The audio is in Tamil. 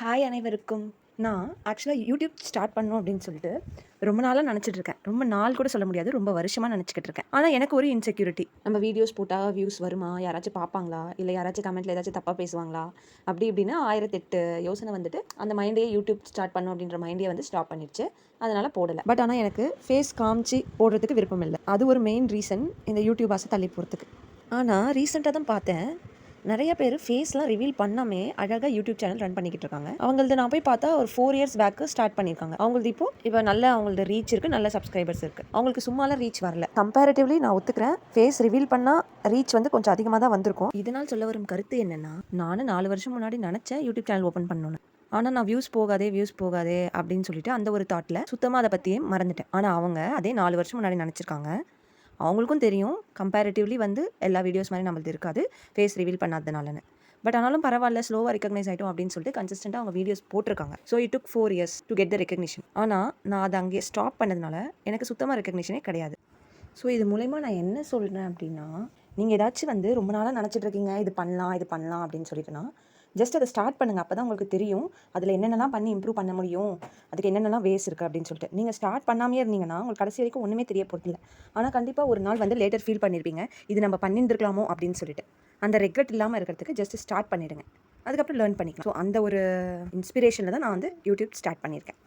ஹாய் அனைவருக்கும். நான் ஆக்சுவலாக யூடியூப் ஸ்டார்ட் பண்ணணும் அப்படின்னு சொல்லிட்டு ரொம்ப நாளாக நினச்சிட்டு இருக்கேன். ரொம்ப நாள் கூட சொல்ல முடியாது, ரொம்ப வருஷமாக நினச்சிக்கிட்டு இருக்கேன். ஆனால் எனக்கு ஒரு இன்செக்யூரிட்டி. நம்ம வீடியோஸ் போட்டால் வியூஸ் வருமா, யாராச்சும் பார்ப்பாங்களா, இல்லை யாராச்சும் கமெண்ட்டில் ஏதாச்சும் தப்பாக பேசுவாங்களா, அப்படி இப்படின்னு 1008 யோசனை வந்துட்டு அந்த மைண்டே யூடியூப் ஸ்டார்ட் பண்ணணும் அப்படின்ற மைண்டே வந்து ஸ்டாப் பண்ணிடுச்சு. அதனால் போடலை. பட் ஆனால் எனக்கு ஃபேஸ் காமிச்சு போடுறதுக்கு விருப்பம் இல்லை. அது ஒரு மெயின் ரீசன் இந்த யூடியூப் ஆசை தள்ளி போகிறதுக்கு. ஆனால் ரீசெண்டாக தான் பார்த்தேன், நிறைய பேர் ஃபேஸ்லாம் ரிவீல் பண்ணாமே அழகாக யூடியூப் சேனல் ரன் பண்ணிக்கிட்டு இருக்காங்க. அவங்களது நான் போய் பார்த்தா ஒரு 4 இயர்ஸ் பேக்கு ஸ்டார்ட் பண்ணியிருக்காங்க. அவங்களது இப்போ நல்ல அவங்களோட ரீச் இருக்குது, நல்ல சப்ஸ்கிரைபர்ஸ் இருக்குது. அவங்களுக்கு சும்மாலாம் ரீச் வரல. கம்பேரிட்டிவ்லி நான் ஒத்துக்கிறேன், ஃபேஸ் ரிவீல் பண்ணால் ரீச் வந்து கொஞ்சம் அதிகமாக தான் வந்திருக்கும். இதனால் சொல்ல வரும் கருத்து என்னென்னா, நானும் 4 வருஷம் முன்னாடி நினச்சேன் யூடியூப் சேனல் ஓப்பன் பண்ணணும்னு. ஆனால் நான் வியூஸ் போகாதே அப்படின்னு சொல்லிட்டு அந்த ஒரு தாட்டில் சுத்தமாக அதை பற்றியே மறந்துட்டேன். ஆனால் அவங்க அதே 4 வருஷம் முன்னாடி நினச்சிருக்காங்க. அவங்களுக்கும் தெரியும் கம்பேரிட்டிவ்லி வந்து எல்லா வீடியோஸ் மாதிரி நம்மளது இருக்காது ஃபேஸ் ரிவீல் பண்ணாததுனாலன்னு. பட் ஆனாலும் பரவாயில்ல, ஸ்லோவாக ரெக்கக்னைஸ் ஆகிட்டோம் அப்படின்னு சொல்லிட்டு கன்சிஸ்டண்ட்டாக அவங்க வீடியோஸ் போட்டிருக்காங்க. So it took 4 years to get the recognition. ஆனால் நான் அதை அங்கேயே ஸ்டாப் பண்ணதுனால எனக்கு சுத்தமாக ரெக்கக்னிஷனே கிடையாது. ஸோ இது மூலமா நான் என்ன சொல்கிறேன் அப்படின்னா, நீங்கள் ஏதாச்சும் வந்து ரொம்ப நாளாக நினச்சிட்டு இருக்கீங்க இது பண்ணலாம் அப்படின்னு சொல்லிட்டுனா ஜஸ்ட் அதை ஸ்டார்ட் பண்ணுங்கள். அப்போ தான் உங்களுக்கு தெரியும் அதில் என்னென்னலாம் பண்ணி இம்ப்ரூவ் பண்ண முடியும், அதுக்கு என்னென்னலாம் வேஸ் இருக்குது அப்படின்னு சொல்லிட்டு. நீங்கள் ஸ்டார்ட் பண்ணாமே இருந்தீங்கன்னா உங்களுக்கு கடைசி வரைக்கும் ஒன்றுமே தெரிய போகிறதில்ல. ஆனால் கண்டிப்பாக ஒரு நாள் வந்து லேட்டர் ஃபீல் பண்ணியிருப்பீங்க, இது நம்ம பண்ணியிருந்துருக்கலாமோ அப்படின்னு சொல்லிட்டு. அந்த ரெக்ரெட் இல்லாமல் இருக்கிறதுக்கு ஜஸ்ட் ஸ்டார்ட் பண்ணிவிடுங்க, அதுக்கப்புறம் லேர்ன் பண்ணிக்கலாம். ஸோ அந்த ஒரு இன்ஸ்பிரேஷனில் தான் நான் வந்து யூடியூப் ஸ்டார்ட் பண்ணியிருக்கேன்.